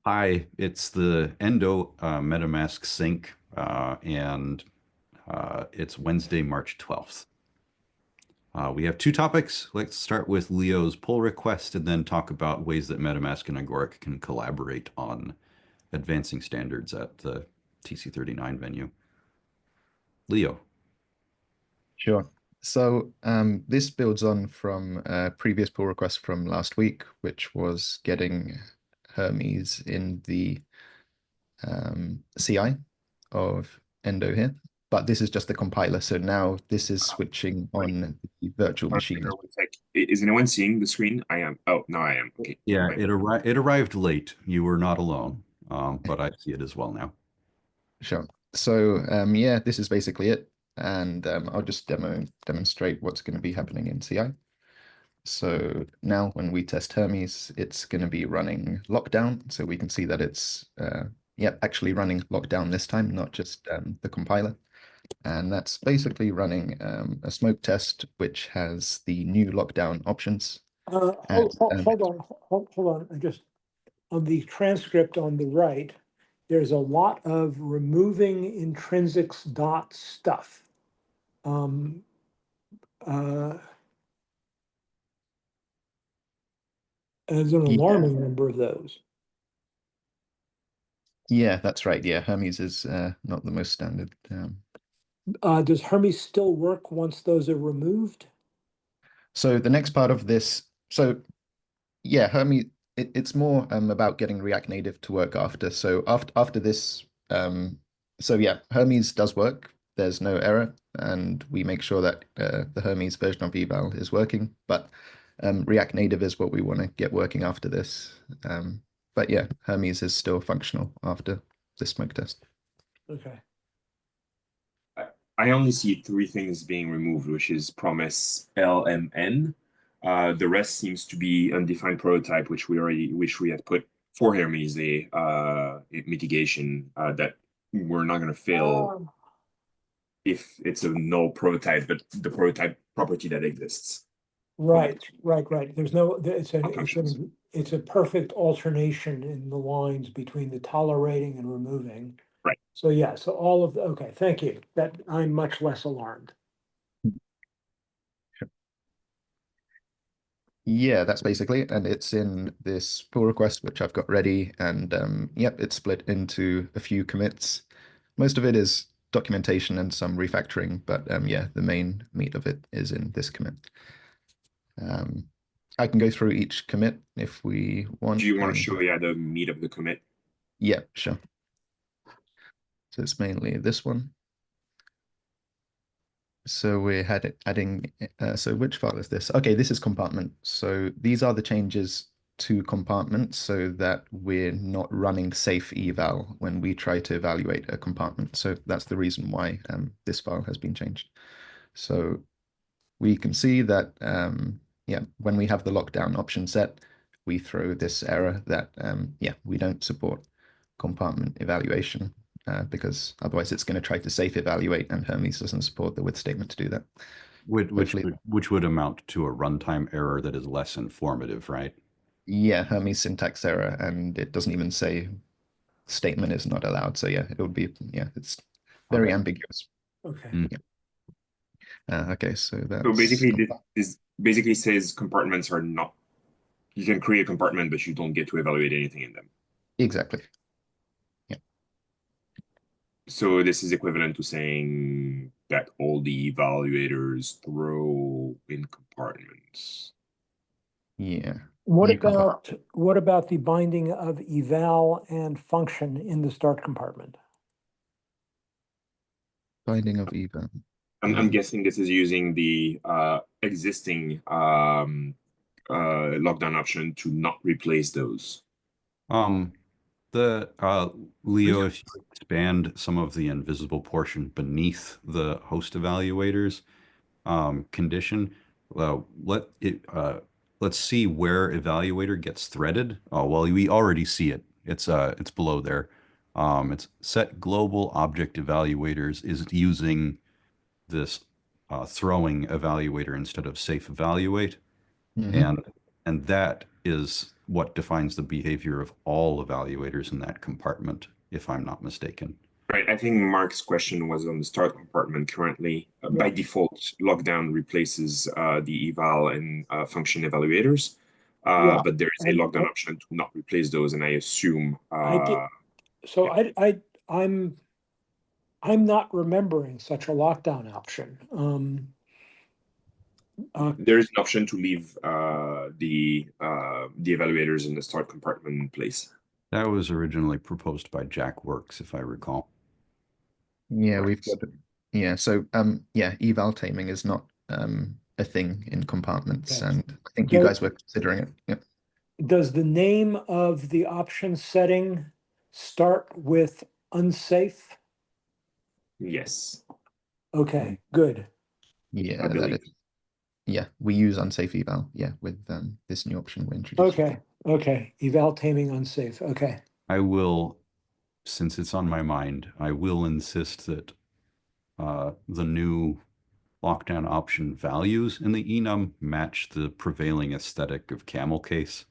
Hi, it's the Endo MetaMask sync, and it's Wednesday, March 12th. We have two topics. Let's start with Leo's pull request and then talk about ways that MetaMask and Agoric can collaborate on advancing standards at the TC-39 venue. Leo. Sure. So this builds on from a previous pull request from last week, which was getting Hermes in the CI of Endo here. But this is just the compiler. So now this is switching Wait, on the virtual one machine. sec. Is anyone seeing the screen? I am. Oh, no, I am. Okay. Yeah, Fine. it arrived late. You were not alone, but I see it as well now. Sure. So yeah, this is basically it. And I'll just demonstrate what's going to be happening in CI. So now when we test Hermes, it's going to be running lockdown. So we can see that it's actually running lockdown this time, not just the compiler. And that's basically running a smoke test, which has the new lockdown options. And Hold on. I just, on the transcript on the right, there's a lot of removing intrinsics dot stuff. There's an alarming number of those. Yeah, that's right. Yeah, Hermes is not the most standard. Does Hermes still work once those are removed? So the next part of this, so yeah, Hermes, it's more about getting React Native to work after. So after this, so yeah, Hermes does work. There's no error, and we make sure that the Hermes version of eval is working. But React Native is what we want to get working after this. But yeah, Hermes is still functional after this smoke test. Okay. I only see three things being removed, which is promise LMN. The rest seems to be undefined prototype, which we had put for Hermes a mitigation that we're not going to fail if it's a null prototype, but the prototype property that exists. Right. There's no, Functions. it's a perfect alternation in the lines between the tolerating and removing. Right. So yeah, so all of the, okay, thank you. That I'm much less alarmed. Yeah, that's basically it. And it's in this pull request, which I've got ready. And yep, it's split into a few commits. Most of it is documentation and some refactoring, but yeah, the main meat of it is in this commit. I can go through each commit if we want. Do you want to show the meat of the commit? Yeah, sure. So it's mainly this one. So we're adding, so which file is this? Okay, this is compartment. So these are the changes to compartment so that we're not running safe eval when we try to evaluate a compartment. So that's the reason why this file has been changed. So we can see that, yeah, when we have the lockdown option set, we throw this error that, yeah, we don't support compartment evaluation. Because otherwise it's going to try to safe evaluate, and Hermes doesn't support the with statement to do that. Which would amount to a runtime error that is less informative, right? Yeah, Hermes syntax error, and it doesn't even say statement is not allowed. So yeah, it would be, yeah, it's very ambiguous. Okay. Okay, so that's So basically, this basically says compartments are not. You can create a compartment, but you don't get to evaluate anything in them. exactly. So this is equivalent to saying that all the evaluators throw in compartments. Yeah. What about the binding of eval and function in the start compartment? Binding of eval. I'm guessing this is using the existing lockdown option to not replace those. Leo, if you expand some of the invisible portion beneath the host evaluators condition, let's see where evaluator gets threaded. Oh, well, we already see it. It's below there. It's set global object evaluators is using this throwing evaluator instead of safe evaluate, Mhm. and that is what defines the behavior of all evaluators in that compartment, if I'm not mistaken. Right. I think Mark's question was on the start compartment currently. By default, lockdown replaces the eval and function evaluators. Yeah, But there's a lockdown option to not replace those, and I assume I did. So I'm not remembering such a lockdown option. there is an option to leave the evaluators in the start compartment in place. That was originally proposed by Jack Works, if I recall. Yeah, Right. we've got yeah. So yeah, eval taming is not a thing in compartments, Okay. and I think you guys were considering it. Yeah. Does the name of the option setting start with unsafe? Yes, Okay, good. Yeah, I that believe. is. Yeah, we use unsafe eval. Yeah, with this new option we introduced. Okay, eval taming unsafe. Okay. I will, since it's on my mind, I will insist that the new lockdown option values in the enum match the prevailing aesthetic of camel case.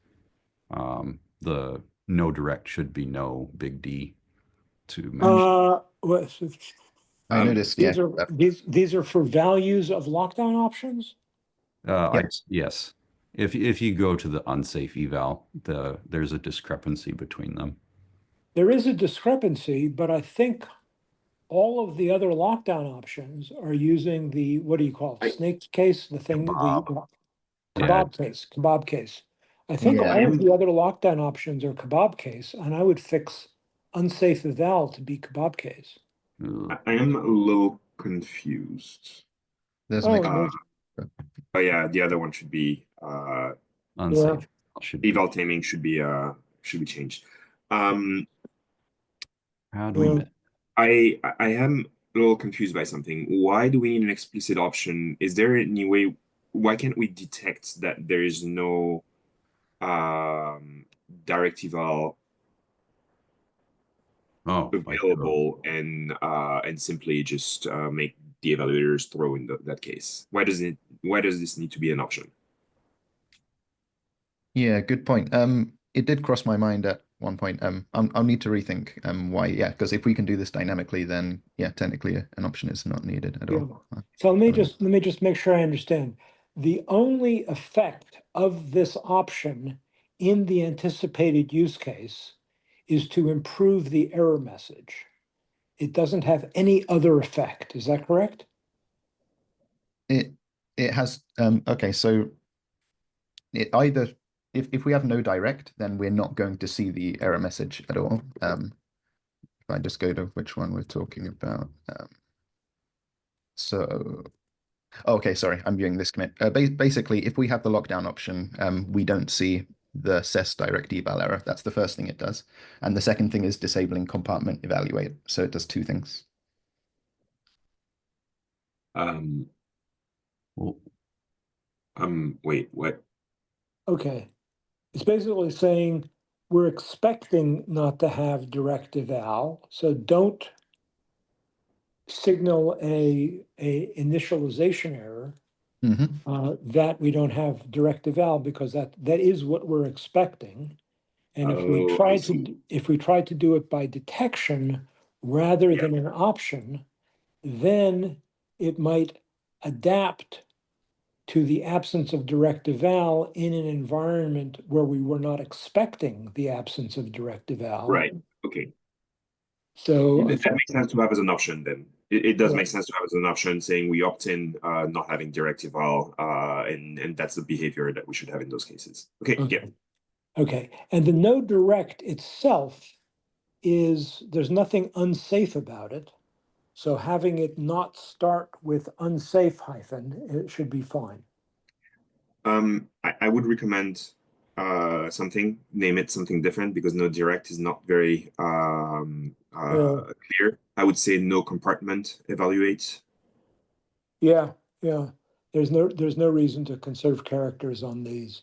The no direct should be no big D to match. I noticed. Yeah. These are for values of lockdown options? Yep. Yes. If you go to the unsafe eval, there's a discrepancy between them. There is a discrepancy, but I think all of the other lockdown options are using the, what do you call it, snake case, the thing, Kebab. the Yeah. kebab case. I think Yeah. all of the other lockdown options are kebab case, and I would fix unsafe eval to be kebab case. I am a little confused. There's Oh, But yeah, the other one should be Unsafe should be. eval taming should be changed. How do we? I am a little confused by something. Why do we need an explicit option? Is there any way? Why can't we detect that there is no direct eval available and simply just make the evaluators throw in that case? Why does this need to be an option? Yeah, good point. It did cross my mind at one point. I'll need to rethink why. Yeah, because if we can do this dynamically, then yeah, technically an option is not needed at all. So let me just make sure I understand. The only effect of this option in the anticipated use case is to improve the error message. It doesn't have any other effect. Is that correct? It has okay, so it either if we have no direct, then we're not going to see the error message at all. If I just go to which one we're talking about. So okay, sorry, I'm viewing this commit. Basically, if we have the lockdown option, we don't see the SES direct eval error. That's the first thing it does. And the second thing is disabling compartment evaluate. So it does two things. Wait, what? Okay. It's basically saying we're expecting not to have direct eval, so don't signal a initialization error that we don't have direct eval, because that is what we're expecting. And if we try to do it by detection rather than an option, then it might adapt to the absence of direct eval in an environment where we were not expecting the absence of direct eval. Right. Okay. So that makes sense to have as an option then. It does make sense to have as an option saying we opt in not having direct eval, and that's the behavior that we should have in those cases. Okay. Yeah. Okay. And the no direct itself there's nothing unsafe about it. So having it not start with unsafe hyphen, it should be fine. I would recommend name it something different, because no direct is not very clear. I would say no compartment evaluate. Yeah. There's no reason to conserve characters on these.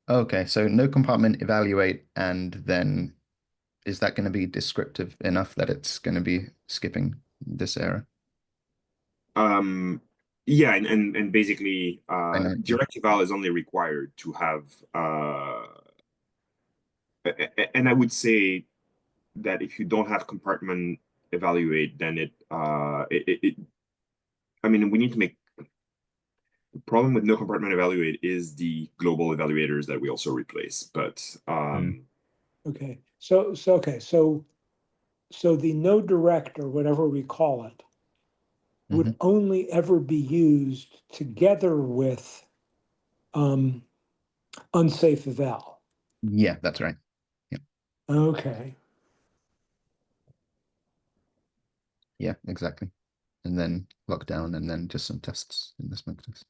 Okay, so no compartment evaluate, and then is that going to be descriptive enough that it's going to be skipping this error? Yeah, and basically, know. direct eval is only required to have, and I would say that if you don't have compartment evaluate, then I mean, we need to make the problem with no compartment evaluate is the global evaluators that we also replace. But Okay. So the no direct or whatever we call it would only ever be used together with unsafe eval. Yeah, that's right. Yeah. Okay. Yeah, exactly. And then lockdown, and then just some tests in the smoke test.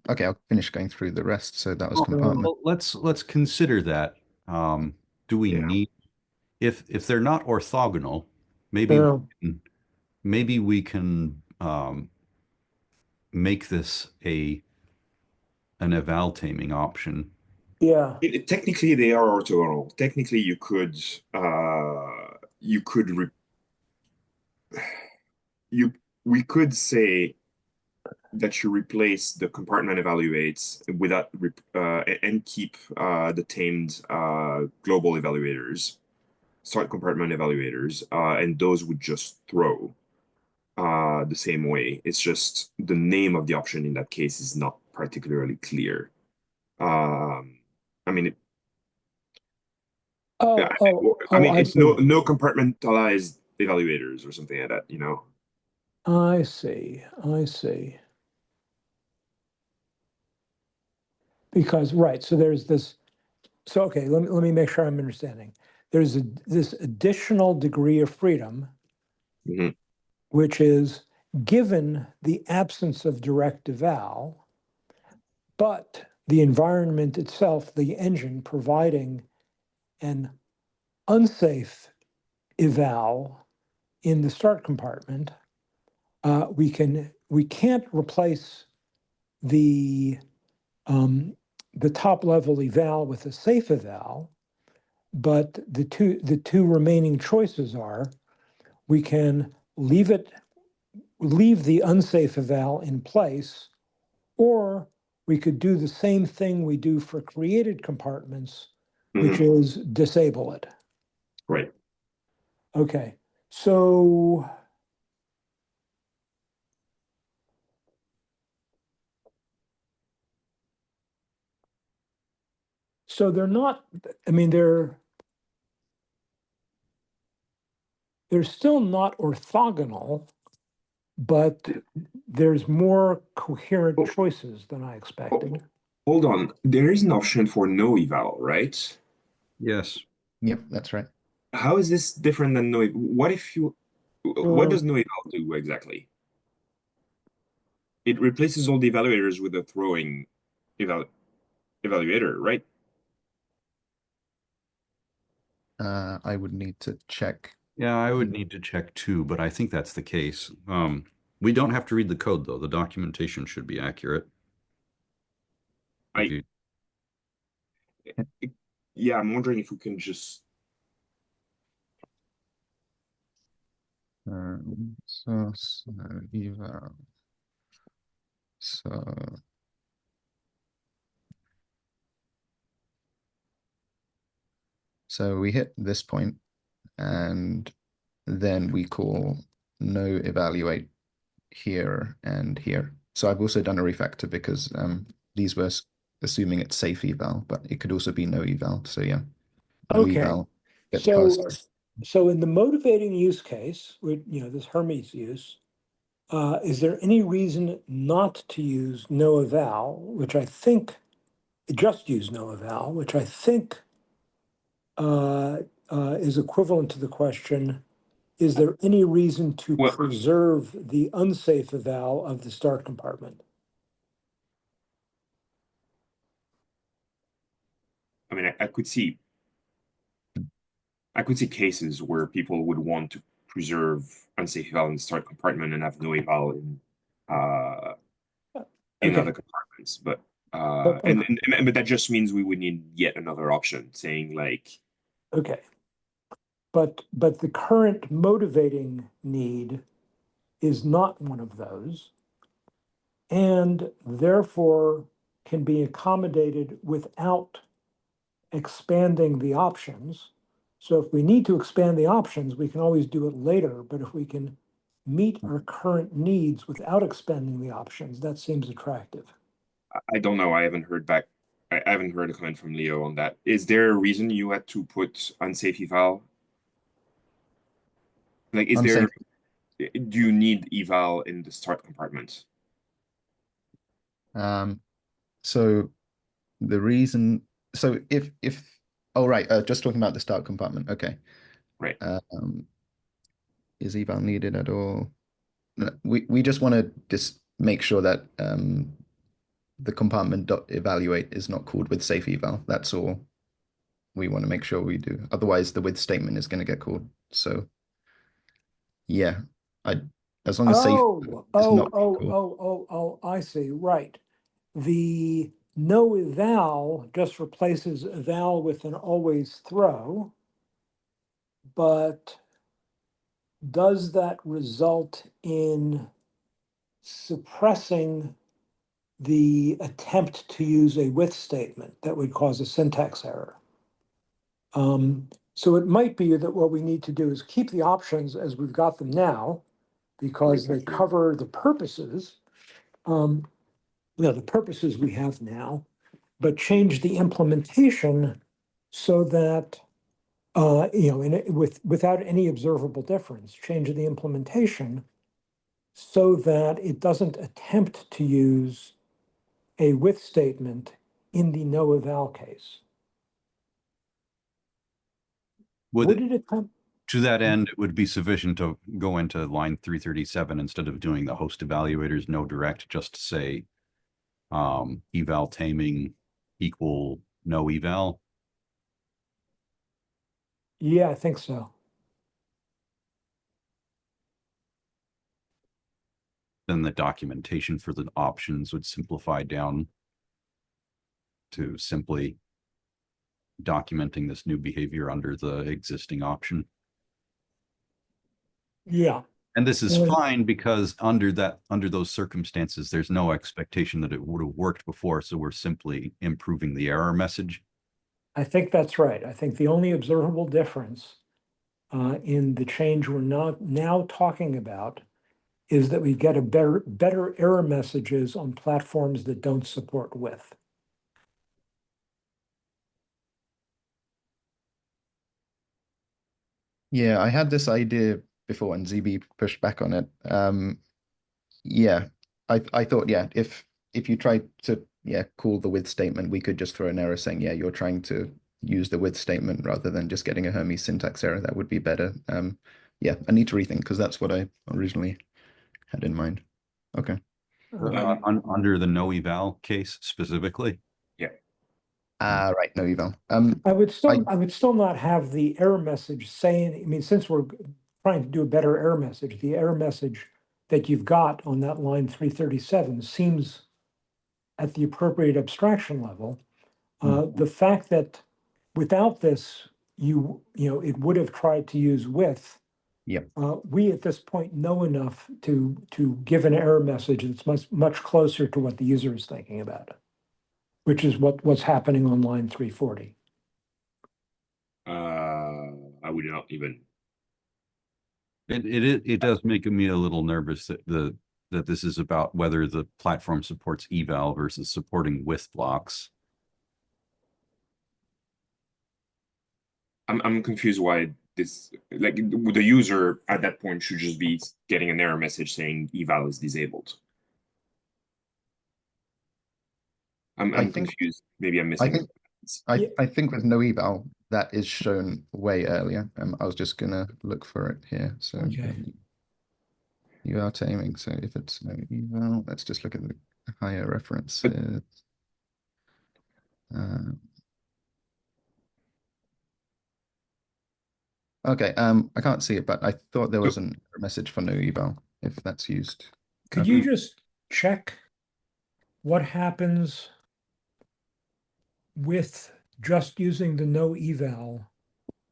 Okay, I'll finish going through the rest. So that was compartment. Well, let's consider that. Do we yeah, need if they're not orthogonal, Yeah. maybe we can make this an eval taming option. Yeah. technically they are orthogonal. Technically, you could you we could say that you replace the compartment evaluates without and keep the tamed global evaluators, start compartment evaluators, and those would just throw the same way. It's just the name of the option in that case is not particularly clear. I mean, I mean, I it's see. no compartmentalized evaluators or something like that, you know. I see. I see. Because, right, so there's this, so okay, let me make sure I'm understanding. There's this additional degree of freedom, Mhm. which is given the absence of direct eval, but the environment itself, the engine providing an unsafe eval in the start compartment, we can't replace the top level eval with a safe eval, but the two remaining choices are we can leave the unsafe eval in place, or we could do the same thing we do for created compartments, which Mhm. is disable it. Right. Okay, so they're not, I mean, they're still not orthogonal, but there's more coherent Oh, choices than I oh, expected. hold on. There is an option for no eval, right? Yes. Yep, that's right. How is this different than no? What if you? What does no eval do exactly? It replaces all the evaluators with a throwing evaluator, right? I would need to check. Yeah, I would need to check too, but I think that's the case. We don't have to read the code though. The documentation should be accurate. If I you yeah, I'm wondering if we can just So eval. So we hit this point, and then we call no evaluate here and here. So I've also done a refactor because these were assuming it's safe eval, but it could also be no eval. So yeah, no Okay, eval gets so passed. in the motivating use case, with this Hermes use, is there any reason not to use no eval, which I think just use no eval, which I think is equivalent to the question, is there any reason to well, preserve the unsafe eval of the start compartment? I mean, I could see cases where people would want to preserve unsafe eval in the start compartment and have no eval in Okay, other compartments, but but but that just means we would need yet another option saying like okay, but the current motivating need is not one of those, and therefore can be accommodated without expanding the options. So if we need to expand the options, we can always do it later, but if we can meet our current needs without expanding the options, that seems attractive. I don't know. I haven't heard back. I haven't heard a comment from Leo on that. Is there a reason you had to put unsafe eval? Like, is there, do you need eval in the start compartment? So the reason, so if oh right, just talking about the start compartment. Okay. Right. Is eval needed at all? No, we just want to just make sure that the compartment.evaluate is not called with safe eval. That's all we want to make sure we do. Otherwise, the with statement is going to get called. So yeah, as long as safe is not called. I see. Right. The no eval just replaces eval with an always throw, but does that result in suppressing the attempt to use a with statement that would cause a syntax error? So it might be that what we need to do is keep the options as we've got them now, because they cover the purposes, the purposes we have now, but change the implementation so that, without any observable difference, change the implementation so that it doesn't attempt to use a with statement in the no eval case. Would it attempt? To that end, it would be sufficient to go into line 337 instead of doing the host evaluators no direct, just to say eval taming equal no eval. Yeah, I think so. Then the documentation for the options would simplify down to simply documenting this new behavior under the existing option. Yeah. And this is fine because under those circumstances, there's no expectation that it would have worked before. So we're simply improving the error message. I think that's right. I think the only observable difference in the change we're now talking about is that we get a better error messages on platforms that don't support with. Yeah, I had this idea before and ZB pushed back on it. Yeah, I thought, yeah, if you tried to call the with statement, we could just throw an error saying, yeah, you're trying to use the with statement rather than just getting a Hermes syntax error. That would be better. Yeah, I need to rethink because that's what I originally had in mind. Okay. Under the no eval case specifically. Yeah. Right, no eval. I would still not have the error message saying, I mean, since we're trying to do a better error message, the error message that you've got on that line 337 seems at the appropriate abstraction level. The fact that without this, it would have tried to use with. Yep. We at this point know enough to give an error message that's much closer to what the user is thinking about it, which is what's happening on line 340. I would not even. It does make me a little nervous that that this is about whether the platform supports eval versus supporting with blocks. I'm confused why this, like, the user at that point should just be getting an error message saying eval is disabled. I'm confused. Maybe I'm missing. I think with no eval, that is shown way earlier. I was just gonna look for it here. So you are taming. So if it's no eval, let's just look at the higher references. Okay, I can't see it, but I thought there was a message for no eval if that's used. Could you just check what happens with just using the no eval,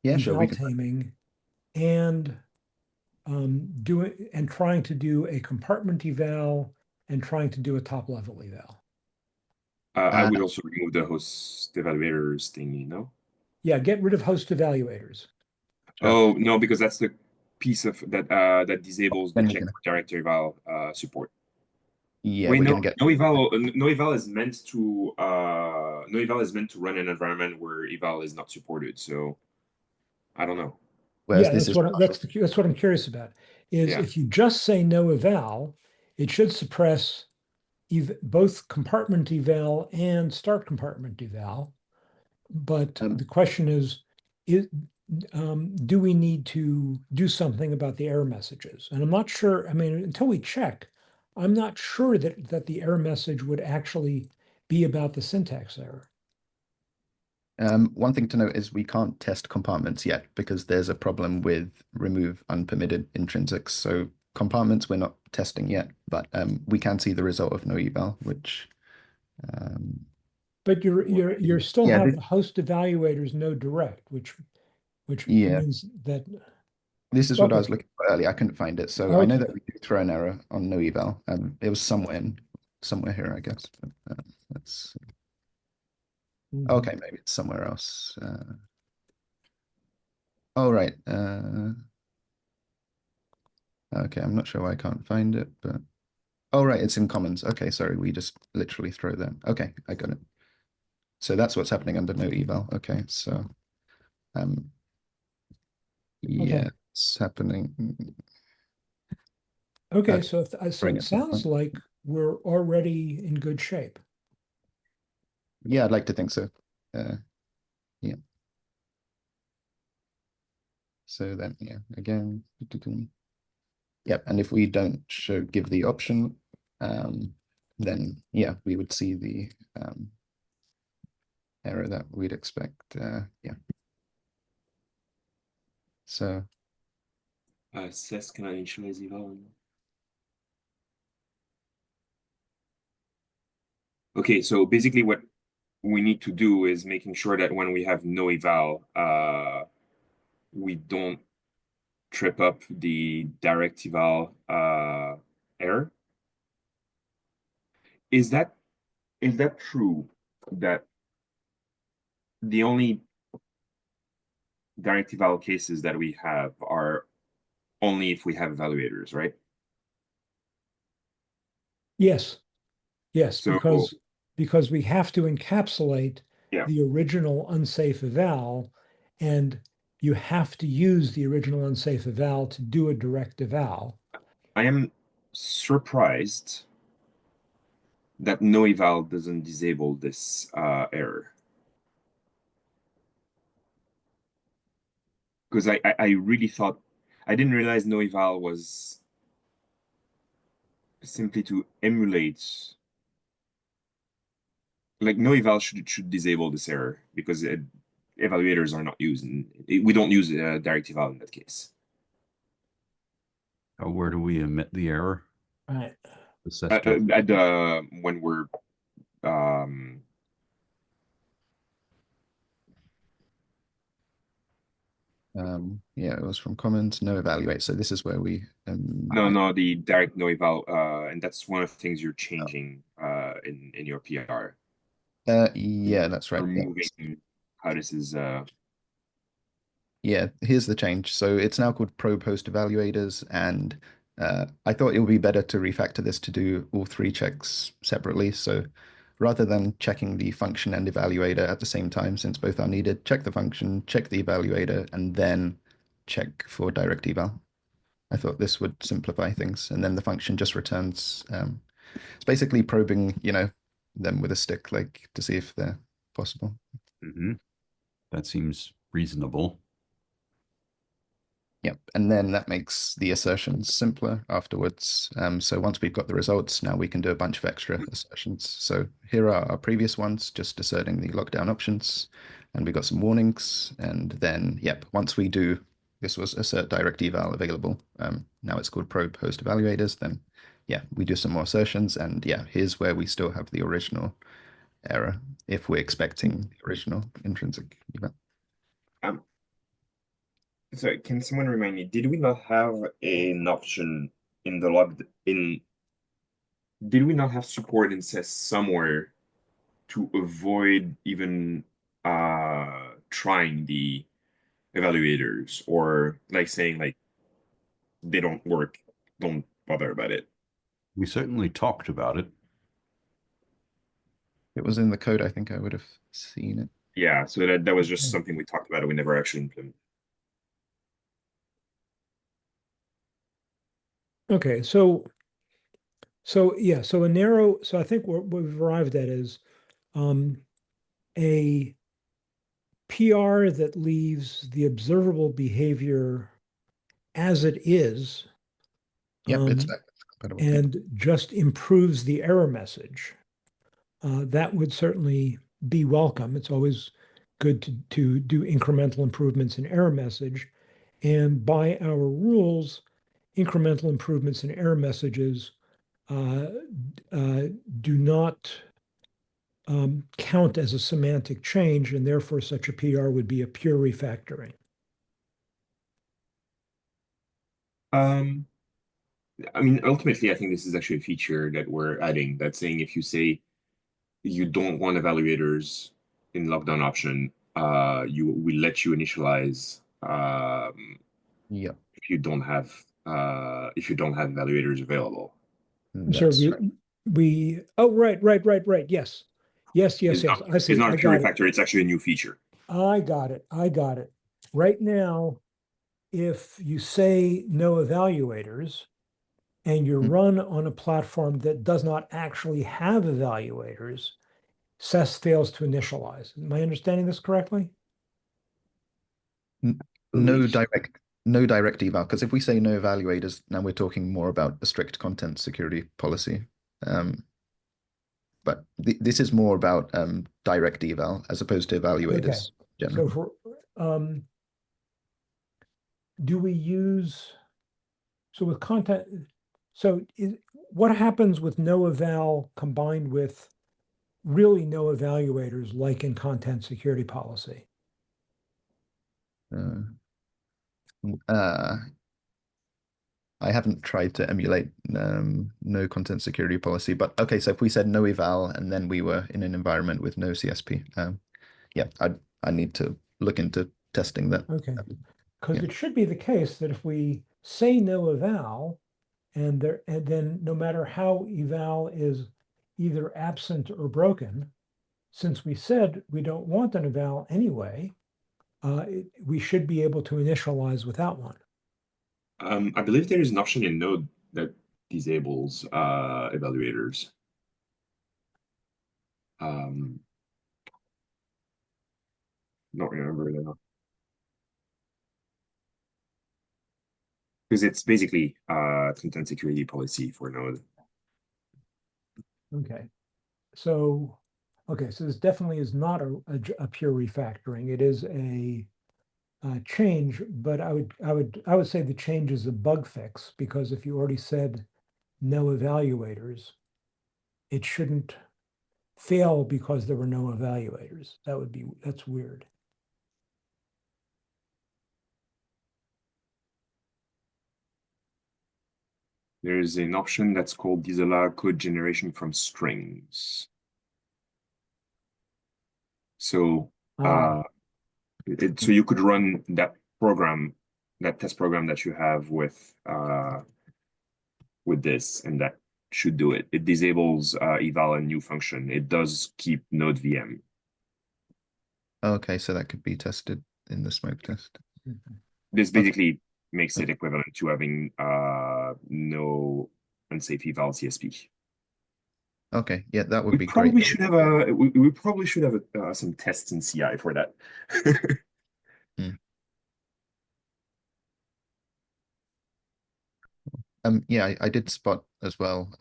yeah, sure, eval taming, and trying to do a compartment eval and trying to do a top level eval. I would also remove the host evaluators thingy, no? Yeah, get rid of host evaluators. Oh, no, because that's the piece of that disables the check for direct eval support. Yeah, wait, we're no, gonna get no eval is meant to run an environment where eval is not supported. So I don't know. Whereas Yeah, this that's is that's what I'm curious about. Is Yeah. if you just say no eval, it should suppress both compartment eval and start compartment eval. But the question is, do we need to do something about the error messages? And I'm not sure. I mean, until we check, I'm not sure that the error message would actually be about the syntax error. One thing to note is we can't test compartments yet because there's a problem with remove unpermitted intrinsics. So compartments we're not testing yet, but we can see the result of no eval, which But you're still yeah, have host evaluators no direct, which yeah, means that this is what I okay. was looking for earlier. I couldn't find it, so I know that we did throw an error on no eval. It was somewhere here, I guess. But, let's see. Okay, maybe it's somewhere else. Oh, right. Okay, I'm not sure why I can't find it, but oh, right, it's in commons. Okay, sorry, we just literally throw that. Okay, I got it. So that's what's happening under no eval. Okay, so yeah, it's happening. Okay, so so bring it it to the sounds front. like we're already in good shape. Yeah, I'd like to think so. Yeah. So then, yeah, again. Yep, and if we don't give the option, then yeah, we would see the error that we'd expect. Yeah. So Says can I initialize eval? Okay, so basically what we need to do is making sure that when we have no eval, we don't trip up the direct eval error. Is that true that the only direct eval cases that we have are only if we have evaluators, right? Yes, yes, So because we have to encapsulate yeah, the original unsafe eval, and you have to use the original unsafe eval to do a direct eval. I am surprised that no eval doesn't disable this error. Because I really thought, I didn't realize no eval was simply to emulate, like no eval should disable this error because evaluators are not used, and we don't use direct eval in that case. Where do we emit the error? Right. When we're yeah, it was from comments, no evaluate. So this is where we no, the direct no eval, and that's one of the things you're changing in your PR. Yeah, that's right. Removing how this is Yeah, here's the change. So it's now called probe host evaluators, and I thought it would be better to refactor this to do all three checks separately. So rather than checking the function and evaluator at the same time, since both are needed, check the function, check the evaluator, and then check for direct eval. I thought this would simplify things, and then the function just returns. It's basically probing, them with a stick, like to see if they're possible. That seems reasonable. Yep, and then that makes the assertions simpler afterwards. So once we've got the results, now we can do a bunch of extra assertions. So here are our previous ones, just asserting the lockdown options, and we got some warnings. And then, yep, once we do, this was assert direct eval available. Now it's called probe host evaluators. Then, yeah, we do some more assertions, and yeah, here's where we still have the original error if we're expecting the original intrinsic eval. So can someone remind me, did we not have an option in the log in did we not have support in CES somewhere to avoid even trying the evaluators, or like saying like they don't work, don't bother about it? We certainly talked about it. It was in the code. I think I would have seen it. Yeah, so that was just something we talked about, we never actually implemented. Okay, yeah, so I think what we've arrived at is a PR that leaves the observable behavior as it is, Yep, it's compatible. and just improves the error message. That would certainly be welcome. It's always good to do incremental improvements in error message. And by our rules, incremental improvements in error messages do not count as a semantic change, and therefore such a PR would be a pure refactoring. I mean, ultimately, I think this is actually a feature that we're adding, that's saying if you say you don't want evaluators in lockdown option, we let you initialize Yep, if you don't have evaluators available. So that's right. oh, right. Yes. Yes. It's not, I see. it's not I a pure got it. refactor, it's actually a new feature. I got it. Right now, if you say no evaluators and you Mm, run on a platform that does not actually have evaluators, SES fails to initialize. Am I understanding this correctly? n- No direct eval, because if we say no evaluators, now we're talking more about a strict content security policy. But this is more about direct eval as opposed to Okay. evaluators So generally. for do we use so with content? So what happens with no eval combined with really no evaluators, like in content security policy? Uh, uh, I haven't tried to emulate no content security policy, but okay, so if we said no eval and then we were in an environment with no CSP, yeah, I need to look into testing that. Okay, because Yeah. it should be the case that if we say no eval, and then no matter how eval is either absent or broken, since we said we don't want an eval anyway, we should be able to initialize without one. I believe there is an option in Node that disables evaluators. Don't remember now. Because it's basically content security policy for Node. Okay, so so this definitely is not a pure refactoring. It is a change, but I would say the change is a bug fix, because if you already said no evaluators, it shouldn't fail because there were no evaluators. That's weird. There's an option that's called disallow code generation from strings. So so you could run that program, that test program that you have with this, and that should do it. It disables eval and new function. It does keep Node VM. Okay, so that could be tested in the smoke test. This Okay. basically makes it equivalent to having no unsafe eval CSP. Okay, yeah, that would We be probably great. should have we probably should have some tests in CI for that. Hmm. Yeah, I did spot as well.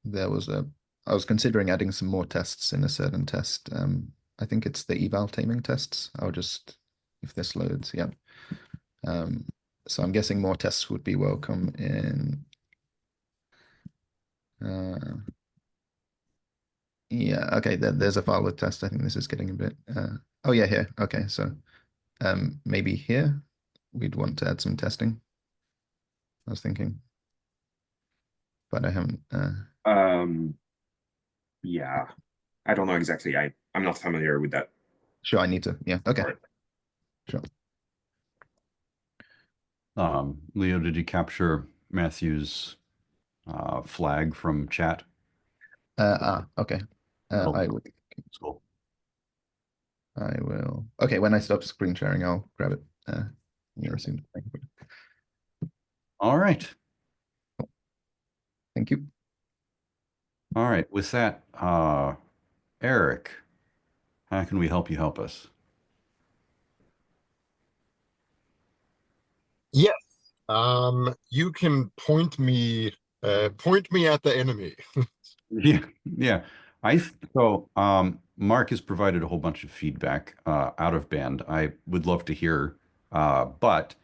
There was I was considering adding some more tests in a certain test. I think it's the eval taming tests. I'll just, if this loads, yeah. So I'm guessing more tests would be welcome in. Yeah, okay, there's a file with test. I think this is getting a bit. Oh yeah, here. Okay, so maybe here we'd want to add some testing. I was thinking, but I haven't. Yeah, I don't know exactly. I'm not familiar with that. Sure, I need to. Yeah, okay. Right. Sure. Leo, did you capture Matthew's flag from chat? Okay. Oh, I will. cool. I will. Okay, when I stop screen sharing, I'll grab it. Sure. Soon. All right. Thank you. All right. With that, Eric, how can we help you help us? Yes. You can point me at the enemy. Yeah. Mark has provided a whole bunch of feedback out of band. I would love to hear, but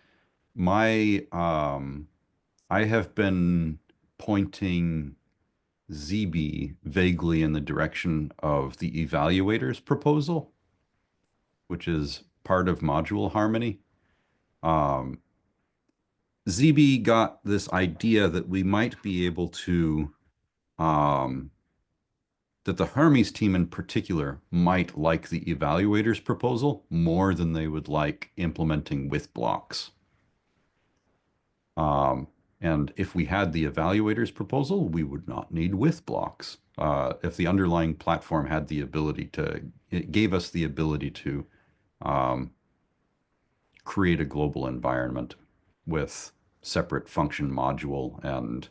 my I have been pointing ZB vaguely in the direction of the evaluators proposal, which is part of module harmony. ZB got this idea that we might be able to that the Hermes team in particular might like the evaluators proposal more than they would like implementing with blocks. And if we had the evaluators proposal, we would not need with blocks. If the underlying platform had the ability to, it gave us the ability to create a global environment with separate function module and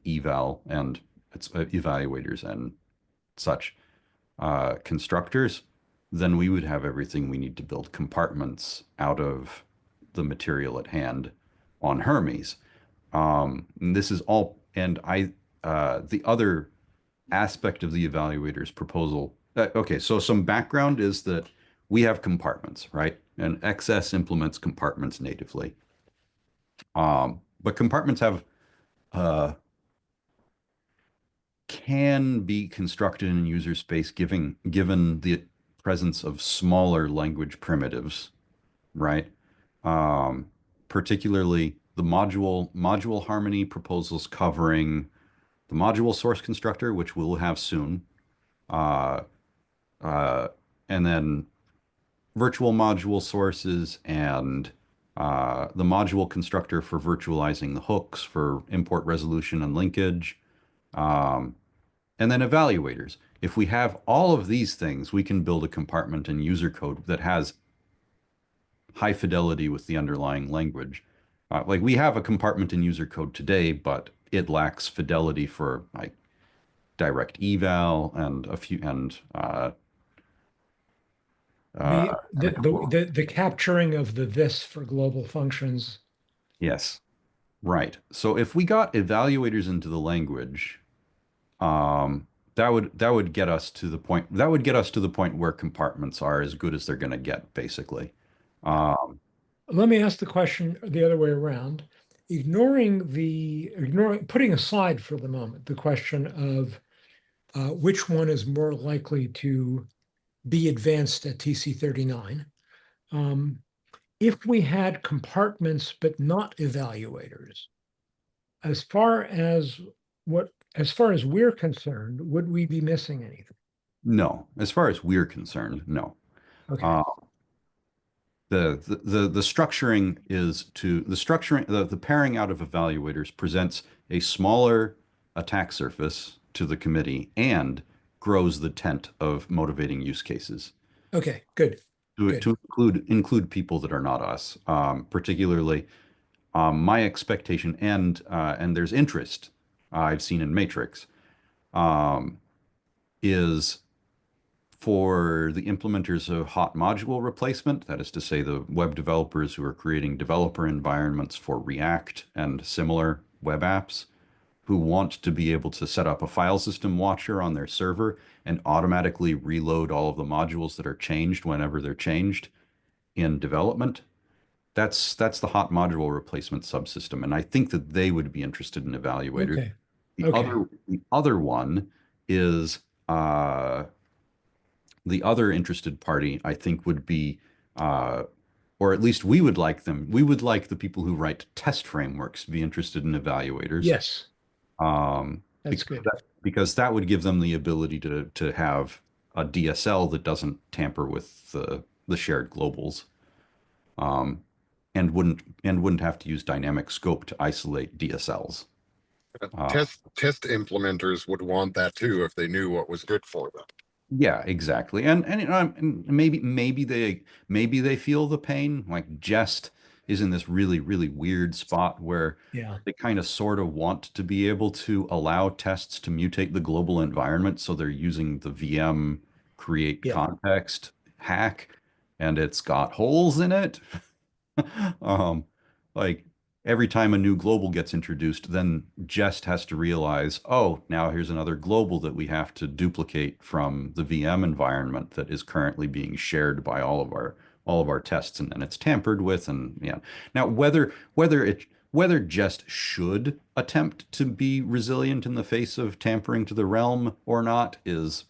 eval and its evaluators and such constructors, then we would have everything we need to build compartments out of the material at hand on Hermes. And this is all, and the other aspect of the evaluator's proposal. Okay, so some background is that we have compartments, right? And XS implements compartments natively. But compartments have can be constructed in user space given the presence of smaller language primitives, right? Particularly the module harmony proposals covering the module source constructor, which we'll have soon, uh, and then virtual module sources and the module constructor for virtualizing the hooks for import resolution and linkage. And then evaluators. If we have all of these things, we can build a compartment in user code that has high fidelity with the underlying language. Like we have a compartment in user code today, but it lacks fidelity for like direct eval and a few and The capturing of the this for global functions. yes, right. So if we got evaluators into the language, that would get us to the point where compartments are as good as they're going to get, basically. Let me ask the question the other way around. Putting aside for the moment the question of which one is more likely to be advanced at TC-39. If we had compartments but not evaluators, as far as we're concerned, would we be missing anything? No, as far as we're concerned, no. Okay. The structuring is the pairing out of evaluators presents a smaller attack surface to the committee and grows the tent of motivating use cases. Okay, good. To include people that are not us, particularly my expectation and there's interest I've seen in Matrix is for the implementers of hot module replacement, that is to say the web developers who are creating developer environments for React and similar web apps, who want to be able to set up a file system watcher on their server and automatically reload all of the modules that are changed whenever they're changed in development. That's the hot module replacement subsystem, and I think that they would be interested in evaluators. Okay. The other one is the other interested party, I think, would be or at least we would like them. We would like the people who write test frameworks to be interested in evaluators. Yes, Um, that's good. because that would give them the ability to have a DSL that doesn't tamper with the shared globals, um, and wouldn't have to use dynamic scope to isolate DSLs. Test implementers would want that too if they knew what was good for them. Yeah, exactly. And maybe they feel the pain. Like Jest is in this really, really weird spot where Yeah, they kind of sort of want to be able to allow tests to mutate the global environment. So they're using the VM create yeah, context hack, and it's got holes in it. Um, like every time a new global gets introduced, then Jest has to realize, oh, now here's another global that we have to duplicate from the VM environment that is currently being shared by all of our tests, and then it's tampered with. And yeah, now whether Jest should attempt to be resilient in the face of tampering to the realm or not is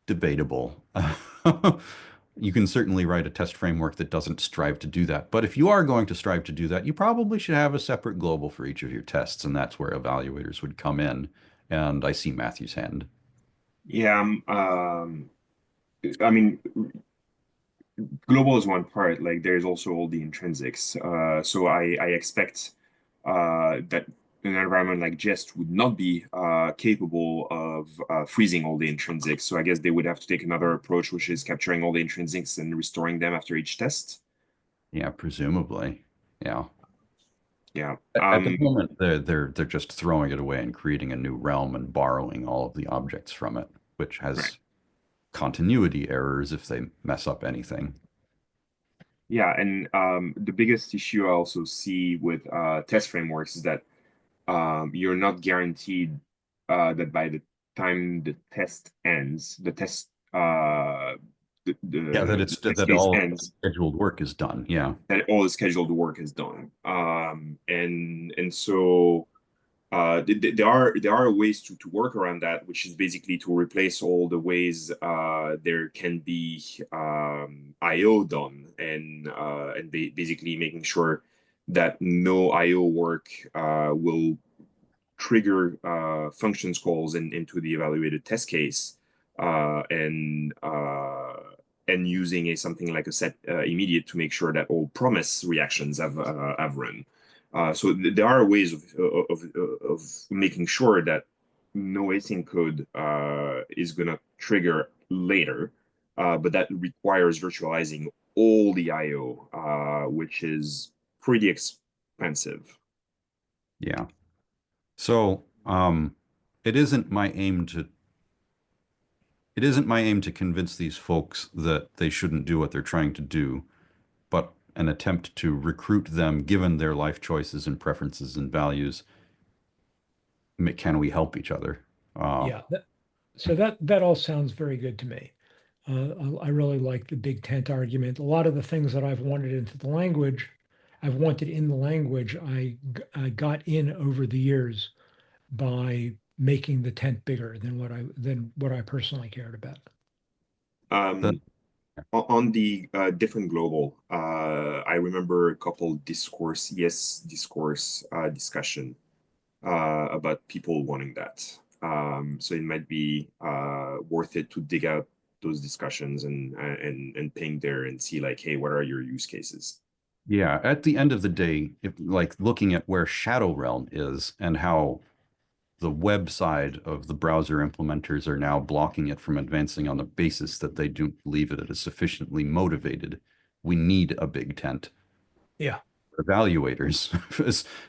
debatable. You can certainly write a test framework that doesn't strive to do that. But if you are going to strive to do that, you probably should have a separate global for each of your tests, and that's where evaluators would come in. And I see Matthew's hand. Yeah, I mean, global is one part. Like, there's also all the intrinsics. So I expect that an environment like Jest would not be capable of freezing all the intrinsics. So I guess they would have to take another approach, which is capturing all the intrinsics and restoring them after each test. Yeah, presumably. Yeah. Yeah. At the moment, they're just throwing it away and creating a new realm and borrowing all of the objects from it, which Right. has continuity errors if they mess up anything. Yeah, and the biggest issue I also see with test frameworks is that you're not guaranteed that by the time the test ends, Yeah, the test that case all ends, scheduled work is done. Yeah. that all the scheduled work is done. And so there are ways to work around that, which is basically to replace all the ways there can be I/O done, and basically making sure that no I/O work will trigger functions calls into the evaluated test case, uh, and uh, and using something like a set immediate to make sure that all promise reactions have run. So there are ways of making sure that no async code is gonna trigger later, but that requires virtualizing all the I/O, which is pretty expensive. Yeah. So, it isn't my aim to convince these folks that they shouldn't do what they're trying to do, but an attempt to recruit them given their life choices and preferences and values. Can we help each other? yeah. So that all sounds very good to me. I really like the big tent argument. A lot of the things that I've wanted in the language, I got in over the years by making the tent bigger than what I personally cared about. The, On the different global, I remember a couple discourse discussion about people wanting that. So it might be worth it to dig out those discussions and ping there and see like, hey, what are your use cases? yeah, at the end of the day, if like looking at where Shadow Realm is and how the web side of the browser implementers are now blocking it from advancing on the basis that they don't believe it is sufficiently motivated. We need a big tent Yeah. evaluators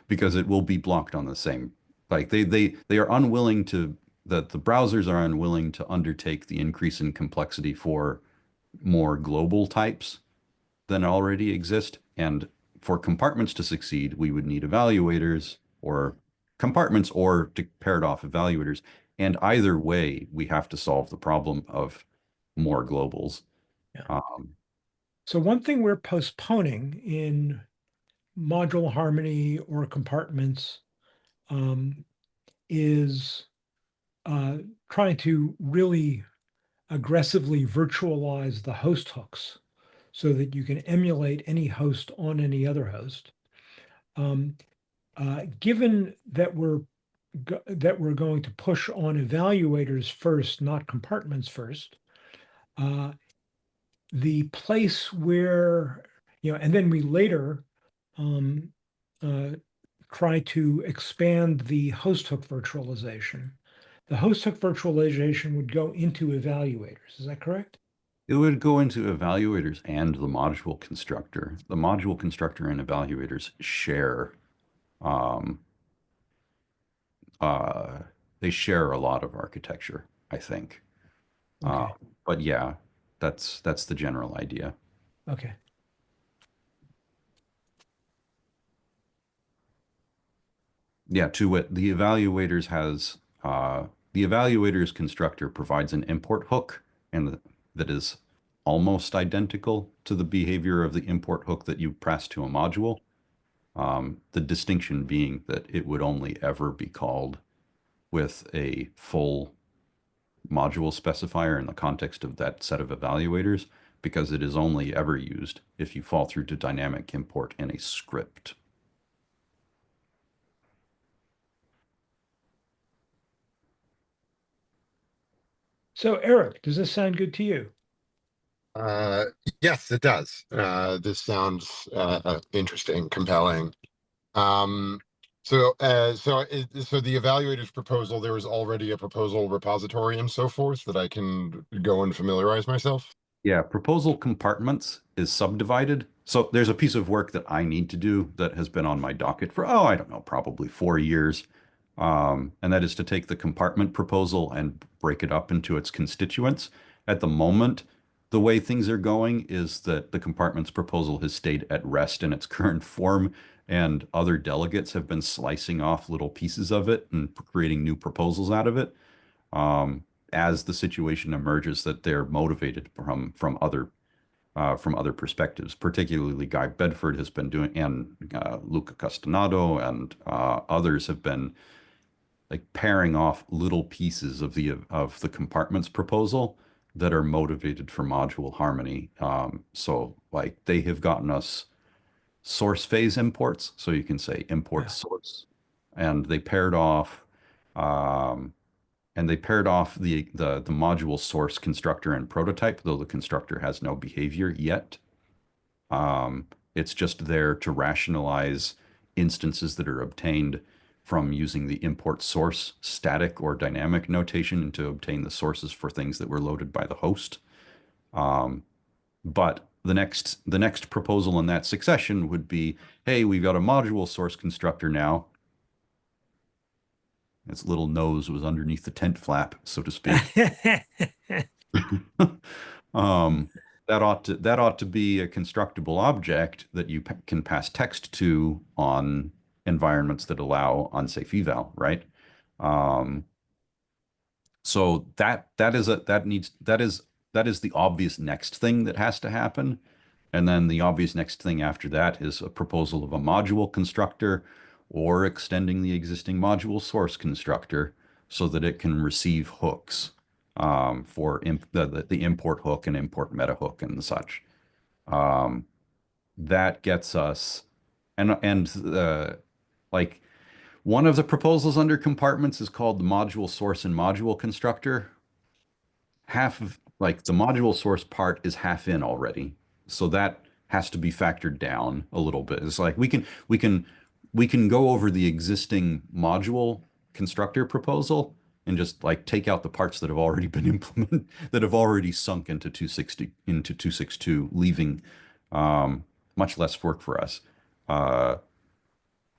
because it will be blocked on the same. Like they are unwilling to that the browsers are unwilling to undertake the increase in complexity for more global types than already exist. And for compartments to succeed, we would need evaluators or compartments or to paired off evaluators. And either way, we have to solve the problem of more globals. Yeah. Um, So one thing we're postponing in module harmony or compartments is trying to really aggressively virtualize the host hooks so that you can emulate any host on any other host. Given that we're going to push on evaluators first, not compartments first, the place where, and then we later try to expand the host hook virtualization. The host hook virtualization would go into evaluators. Is that correct? It would go into evaluators and the module constructor. The module constructor and evaluators share they share a lot of architecture, I think. Okay. But yeah, that's the general idea. Okay. Yeah, to wit, the evaluators constructor provides an import hook that is almost identical to the behavior of the import hook that you press to a module. The distinction being that it would only ever be called with a full module specifier in the context of that set of evaluators, because it is only ever used if you fall through to dynamic import in a script. So, Eric, does this sound good to you? Yes, it does. This sounds interesting, compelling. So the evaluator's proposal, there was already a proposal repository and so forth that I can go and familiarize myself. Yeah, proposal compartments is subdivided. So there's a piece of work that I need to do that has been on my docket for, I don't know, probably 4 years. And that is to take the compartment proposal and break it up into its constituents. At the moment, the way things are going is that the compartments proposal has stayed at rest in its current form, and other delegates have been slicing off little pieces of it and creating new proposals out of it. As the situation emerges that they're motivated from other perspectives. Particularly, Guy Bedford has been doing, and Luca Castanado and others have been like pairing off little pieces of the compartments proposal that are motivated for module harmony. So like they have gotten us source phase imports, so you can say import source, and they paired off. The module source constructor and prototype, though the constructor has no behavior yet. It's just there to rationalize instances that are obtained from using the import source static or dynamic notation to obtain the sources for things that were loaded by the host. But the next proposal in that succession would be, hey, we've got a module source constructor now. Its little nose was underneath the tent flap, so to speak. That ought to be a constructible object that you can pass text to on environments that allow unsafe eval, right? So that is the obvious next thing that has to happen. And then the obvious next thing after that is a proposal of a module constructor or extending the existing module source constructor so that it can receive hooks for the import hook and import meta hook and such. That gets us, like one of the proposals under compartments is called the module source and module constructor. Half of like the module source part is half in already, so that has to be factored down a little bit. It's like we can go over the existing module constructor proposal and just like take out the parts that have already been implemented, that have already sunk into 262, leaving much less work for us.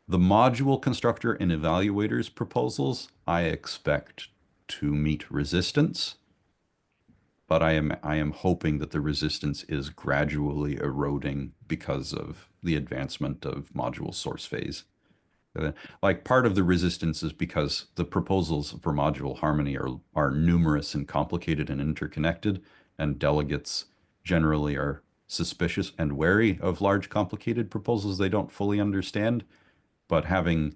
The module constructor and evaluators proposals, I expect to meet resistance, but I am hoping that the resistance is gradually eroding because of the advancement of module source phase. Like part of the resistance is because the proposals for module harmony are numerous and complicated and interconnected, and delegates generally are suspicious and wary of large, complicated proposals they don't fully understand. But having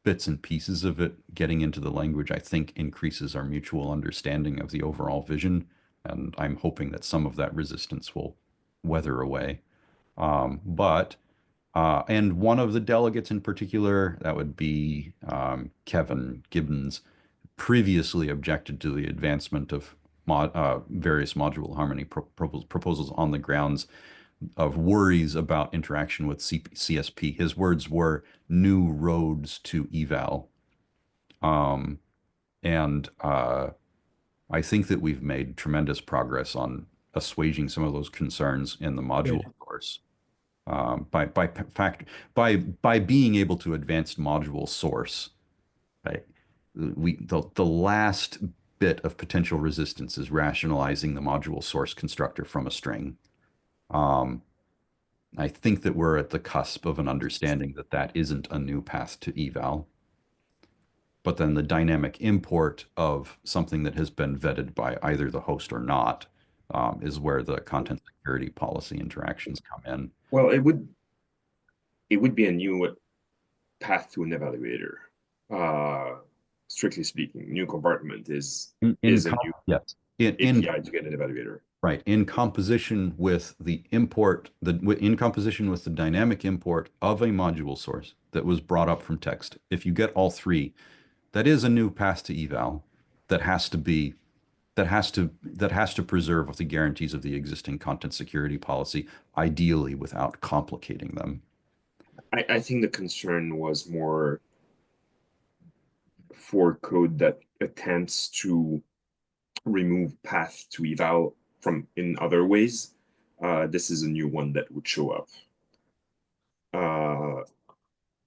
bits and pieces of it getting into the language, I think, increases our mutual understanding of the overall vision and I'm hoping that some of that resistance will weather away. And one of the delegates in particular, that would be Kevin Gibbons, previously objected to the advancement of various module harmony proposals on the grounds of worries about interaction with CSP. His words were new roads to eval. I think that we've made tremendous progress on assuaging some of those concerns in the module course. By being able to advance module source, right? The last bit of potential resistance is rationalizing the module source constructor from a string. I think that we're at the cusp of an understanding that that isn't a new path to eval. But then the dynamic import of something that has been vetted by either the host or not is where the content security policy interactions come in. Well, it would be a new path to an evaluator. Strictly speaking, new compartment is a new API to get an evaluator. Right, in composition with the import, in composition with the dynamic import of a module source that was brought up from text. If you get all three, that is a new path to eval that has to preserve the guarantees of the existing content security policy, ideally without complicating them. I think the concern was more for code that attempts to remove path to eval from in other ways. This is a new one that would show up.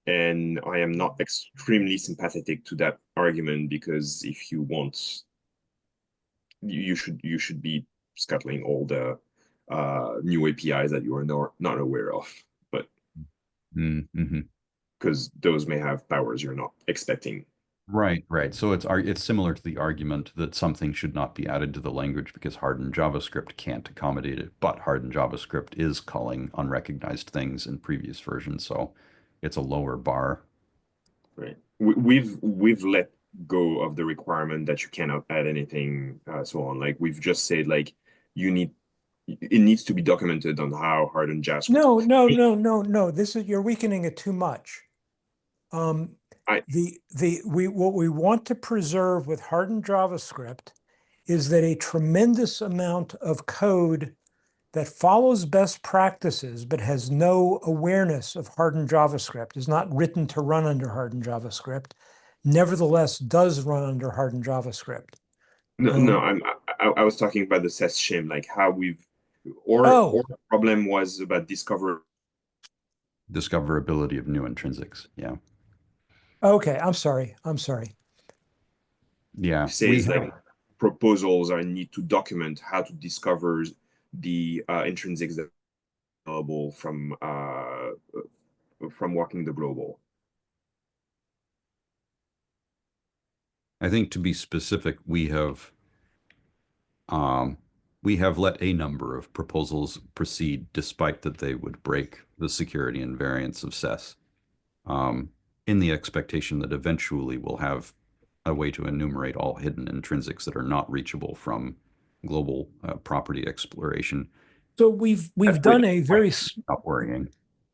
And I am not extremely sympathetic to that argument, because if you want, you should be scuttling all the new APIs that you are not aware of, but because those may have powers you're not expecting. Right. So it's similar to the argument that something should not be added to the language because hardened JavaScript can't accommodate it, but hardened JavaScript is calling unrecognized things in previous versions, so it's a lower bar. Right. We've let go of the requirement that you cannot add anything, so on. Like we've just said, like it needs to be documented on how hardened JavaScript. No. You're weakening it too much. What we want to preserve with hardened JavaScript is that a tremendous amount of code that follows best practices but has no awareness of hardened JavaScript, is not written to run under hardened JavaScript, nevertheless does run under hardened JavaScript. No, I was talking about the SES-shim, like how or the problem was about discoverability of new intrinsics. Yeah. Okay, I'm sorry. Yeah. Says like proposals need to document how to discover the intrinsics that are available from walking the global. I think, to be specific, we have let a number of proposals proceed despite that they would break the security invariance of SES, in the expectation that eventually we'll have a way to enumerate all hidden intrinsics that are not reachable from global property exploration. So we've done a very not worrying.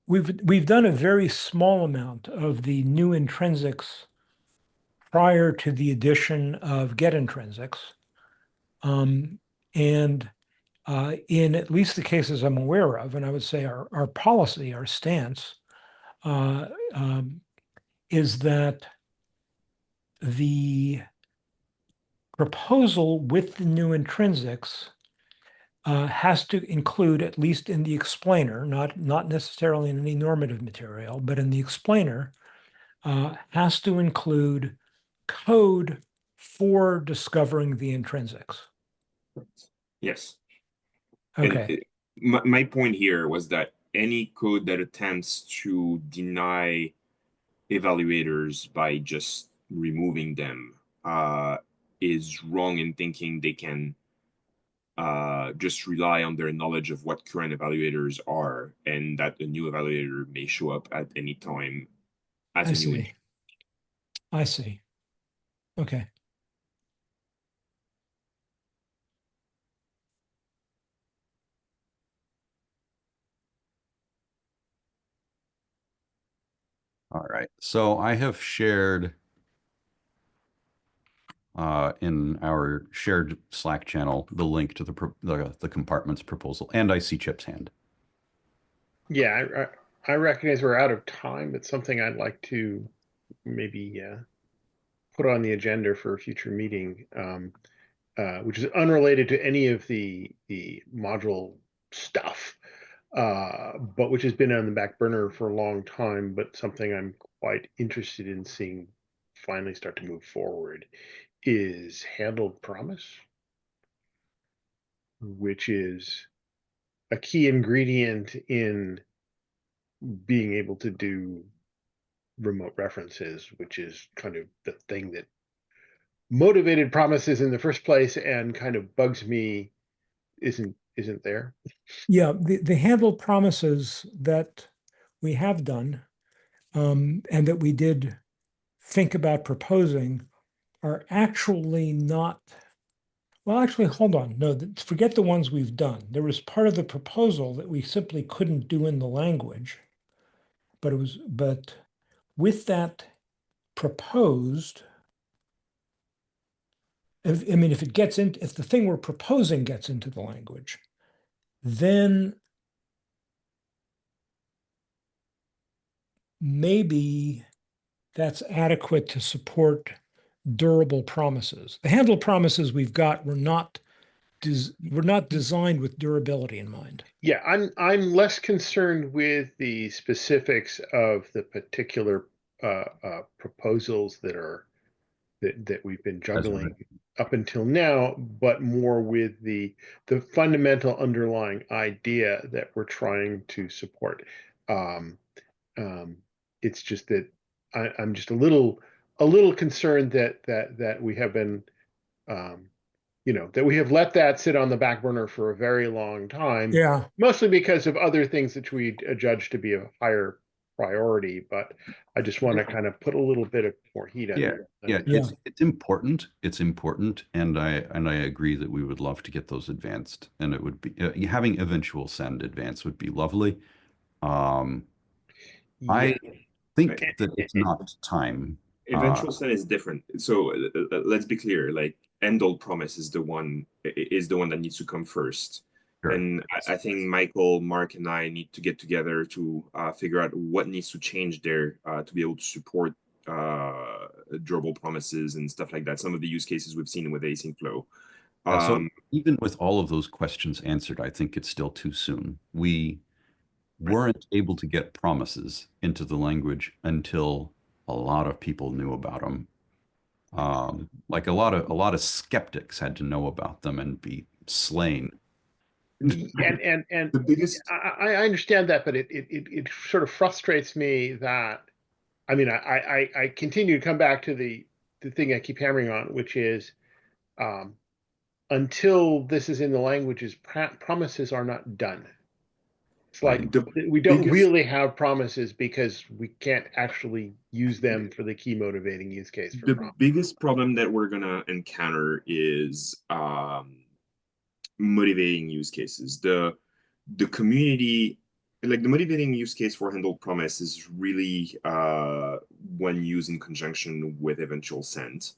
We've done a very small amount of the new intrinsics prior to the addition of get intrinsics. And in at least the cases I'm aware of, and I would say our policy, our stance, is that the proposal with the new intrinsics has to include, at least in the explainer, not necessarily in any normative material, but in the explainer, has to include code for discovering the intrinsics. Yes. Okay. My point here was that any code that attempts to deny evaluators by just removing them is wrong in thinking they can just rely on their knowledge of what current evaluators are, and that a new evaluator may show up at any time as a new. I see. Okay. All right. So I have shared in our shared Slack channel the link to the compartments proposal, and I see Chip's hand. Yeah, I recognize we're out of time, but something I'd like to maybe put on the agenda for a future meeting, which is unrelated to any of the module stuff, but which has been on the back burner for a long time, but something I'm quite interested in seeing finally start to move forward, is handled promise, which is a key ingredient in being able to do remote references, which is kind of the thing that motivated promises in the first place and kind of bugs me isn't there. Yeah, the handled promises that we have done and that we did think about proposing are actually not, well, actually, hold on. No, forget the ones we've done. There was part of the proposal that we simply couldn't do in the language, but with that proposed, if the thing we're proposing gets into the language, then maybe that's adequate to support durable promises. The handled promises we've got were not designed with durability in mind. Yeah, I'm less concerned with the specifics of the particular proposals that we've been juggling up until now, but more with the fundamental underlying idea that we're trying to support. It's just that I'm just a little concerned that we have been, that we have let that sit on the back burner for a very long time. Yeah, mostly because of other things that we judge to be a higher priority. But I just want to kind of put a little bit of more heat on it. Yeah, it's important. It's important, and I agree that we would love to get those advanced, and it would be having eventual send advanced would be lovely. I think that it's not time. Eventual send is different. So let's be clear. Like Endo promise is the one that needs to come first. Sure. And I think Michael, Mark, and I need to get together to figure out what needs to change there to be able to support durable promises and stuff like that. Some of the use cases we've seen with async flow. So even with all of those questions answered, I think it's still too soon. We weren't able to get promises into the language until a lot of people knew about them. Like a lot of skeptics had to know about them and be slain. And the biggest, I understand that, but it sort of frustrates me that, I mean, I continue to come back to the thing I keep hammering on, which is until this is in the languages, promises are not done. It's like we don't really have promises because we can't actually use them for the key motivating use case. The biggest problem that we're gonna encounter is motivating use cases. The community, like the motivating use case for handled promise is really when used in conjunction with eventual send.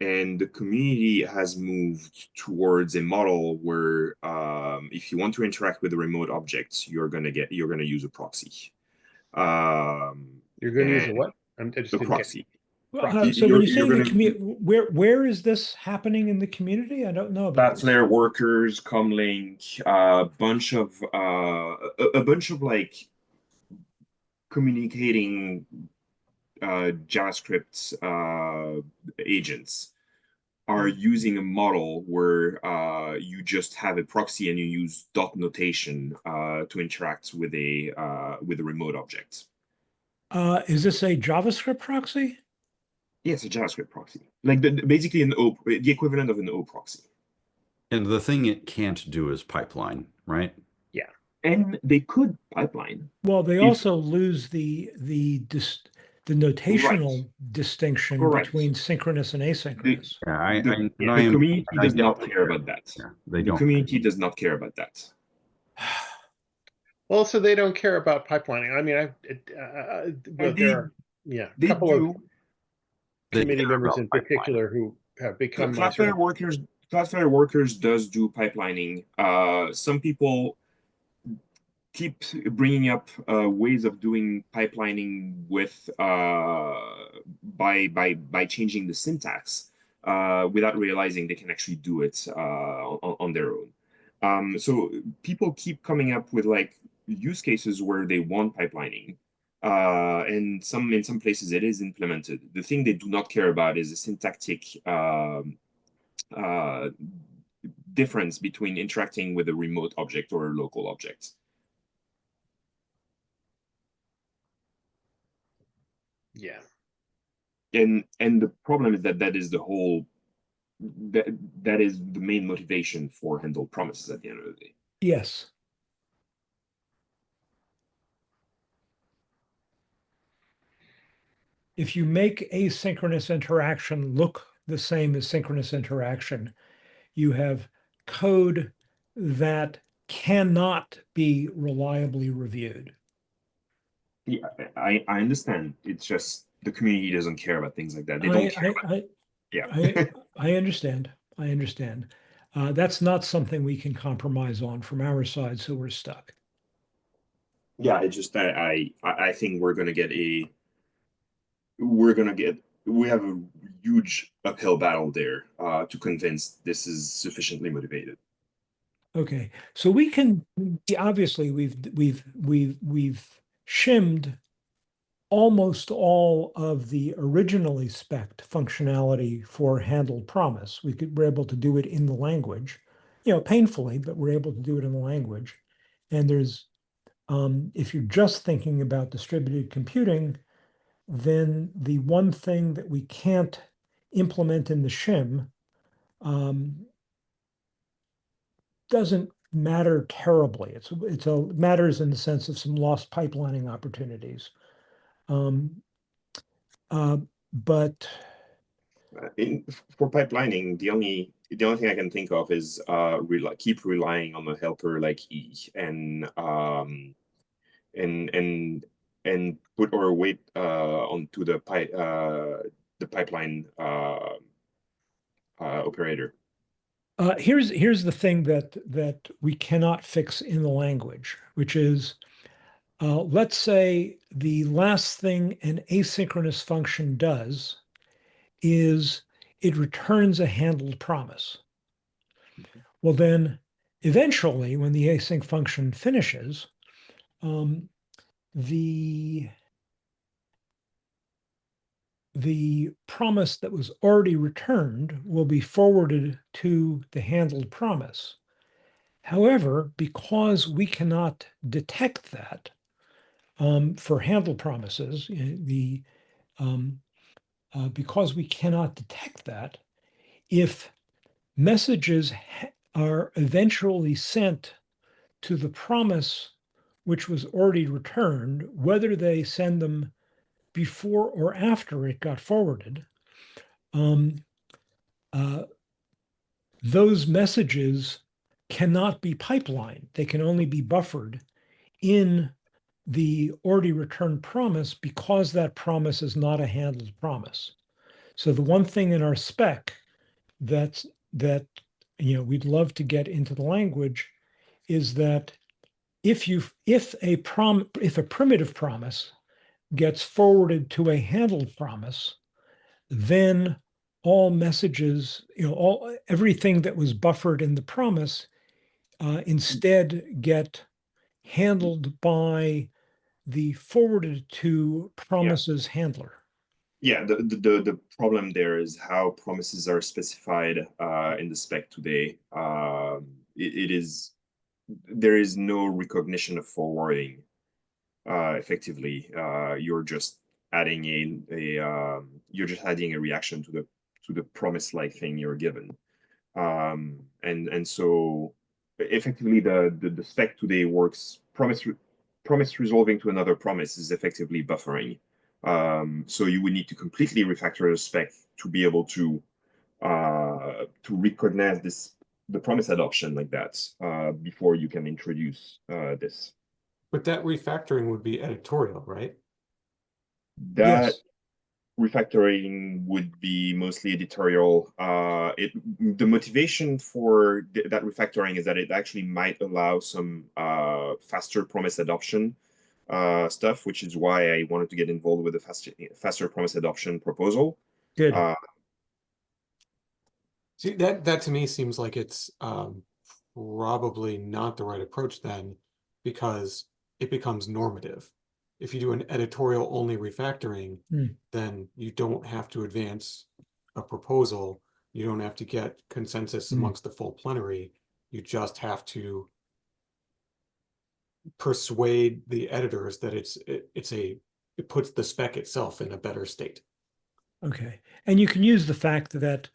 And the community has moved towards a model where if you want to interact with a remote object, you're gonna use a proxy. You're gonna use a what? A proxy. So when you say in the community, where is this happening in the community? I don't know about Battler workers, Comlink, a bunch of like communicating JavaScript agents are using a model where you just have a proxy and you use dot notation to interact with a remote object. Is this a JavaScript proxy? Yeah, it's a JavaScript proxy, like basically the equivalent of an O proxy. And the thing it can't do is pipeline, right? Yeah, and they could pipeline. Well, they also lose the notational distinction between synchronous and asynchronous. The community does not care about that. Yeah, the community does not care about that. Well, so they don't care about pipelining. I mean, well, there are a They couple of do. committee care members about in pipelining. particular who have become my sort of Cloudflare workers does do pipelining. Some people keep bringing up ways of doing pipelining with by changing the syntax without realizing they can actually do it on their own. So people keep coming up with like use cases where they want pipelining. And in some places it is implemented. The thing they do not care about is the syntactic uh, difference between interacting with a remote object or a local object. yeah. And the problem is that that is the whole that is the main motivation for handled promises at the end of the day. Yes. If you make asynchronous interaction look the same as synchronous interaction, you have code that cannot be reliably reviewed. Yeah, I understand. It's just the community doesn't care about things like that. They don't care about yeah. I understand. I understand. That's not something we can compromise on from our side, so we're stuck. Yeah, it's just that I think we have a huge uphill battle there to convince this is sufficiently motivated. Okay, so we can obviously we've shimmed almost all of the originally spec'd functionality for handled promise. We're able to do it in the language, painfully, but we're able to do it in the language. And there's if you're just thinking about distributed computing, then the one thing that we can't implement in the shim doesn't matter terribly. It matters in the sense of some lost pipelining opportunities. But For pipelining, the only thing I can think of is keep relying on a helper like E and put our weight onto the pipeline operator. Here's the thing that we cannot fix in the language, which is let's say the last thing an asynchronous function does is it returns a handled promise. Well, then eventually, when the async function finishes, the promise that was already returned will be forwarded to the handled promise. However, because we cannot detect that for handled promises, because we cannot detect that, if messages are eventually sent to the promise which was already returned, whether they send them before or after it got forwarded, those messages cannot be pipelined. They can only be buffered in the already returned promise because that promise is not a handled promise. So the one thing in our spec that we'd love to get into the language is that if a primitive promise gets forwarded to a handled promise, then all messages, everything that was buffered in the promise instead get handled by the forwarded to promises handler. Yeah, the problem there is how promises are specified in the spec today. There is no recognition of forwarding effectively. You're just adding a reaction to the promise like thing you're given. And so effectively the spec today works promise resolving to another promise is effectively buffering. So you would need to completely refactor the spec to be able to recognize the promise adoption like that before you can introduce this. But that refactoring would be editorial, right? That Yes. refactoring would be mostly editorial. The motivation for that refactoring is that it actually might allow some faster promise adoption stuff, which is why I wanted to get involved with the faster promise adoption proposal. Good. See, that to me seems like it's probably not the right approach then, because it becomes normative. If you do an editorial only refactoring, then you don't have to advance a proposal. You don't have to get consensus amongst the full plenary. You just have to persuade the editors that it puts the spec itself in a better state. Okay. And you can use the fact that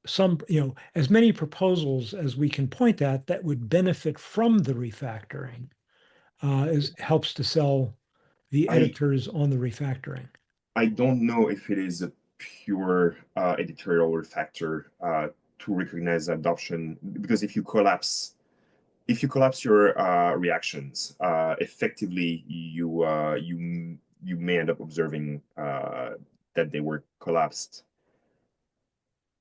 some, as many proposals as we can point at that would benefit from the refactoring helps to sell the editors on the refactoring. I don't know if it is a pure editorial refactor to recognize adoption, because if you collapse your reactions, effectively you may end up observing that they were collapsed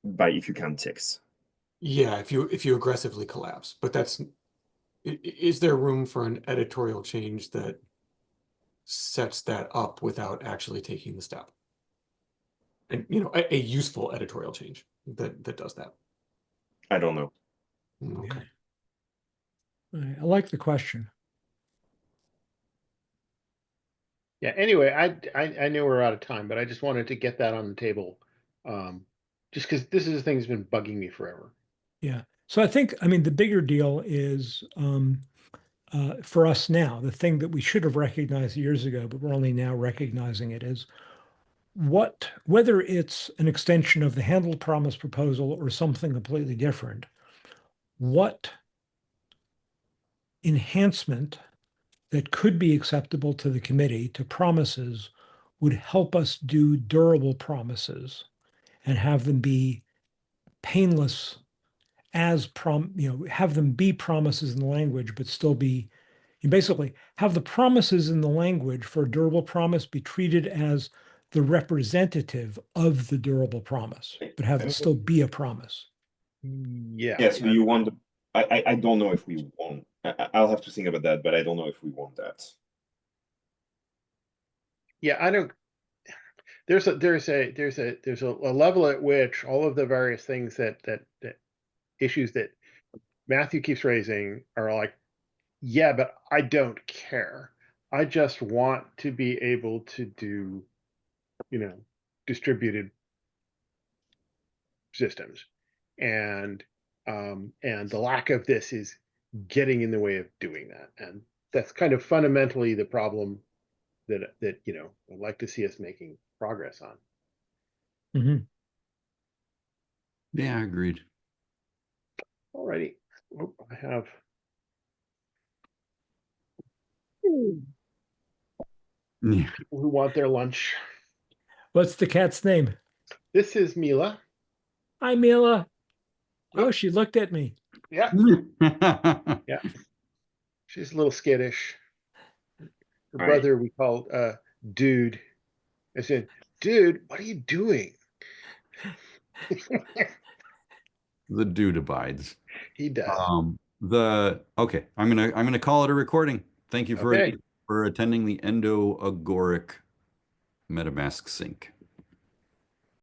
by if you count ticks. Yeah, if you aggressively collapse, but is there room for an editorial change that sets that up without actually taking the step? And a useful editorial change that does that. I don't know. Okay. Yeah. I like the question. Yeah, anyway, I know we're out of time, but I just wanted to get that on the table. Just because this is a thing that's been bugging me forever. Yeah. So I think, the bigger deal is for us now, the thing that we should have recognized years ago, but we're only now recognizing it, is whether it's an extension of the handled promise proposal or something completely different, what enhancement that could be acceptable to the committee to promises would help us do durable promises and have them be painless have them be promises in the language, but still be, you basically have the promises in the language for a durable promise be treated as the representative of the durable promise, but have it still be a promise. Yeah. Yeah, so you want I don't know if we want. I'll have to think about that, but I don't know if we want that. Yeah, I don't. There's a level at which all of the various things that issues that Matthew keeps raising are like, yeah, but I don't care. I just want to be able to do, distributed systems, and the lack of this is getting in the way of doing that, and that's kind of fundamentally the problem that I'd like to see us making progress on. Mm-hmm. Yeah, agreed. Alrighty. Oh, I have. Yeah. People who want their lunch. What's the cat's name? This is Mila. Hi, Mila. Oh, she looked at me. Yeah. Yeah. She's a little skittish. Her brother we called Dude. I said, Dude, what are you doing? The dude abides. He does. Okay, I'm gonna call it a recording. Thank you Okay. for attending the Endo Agoric MetaMask sync.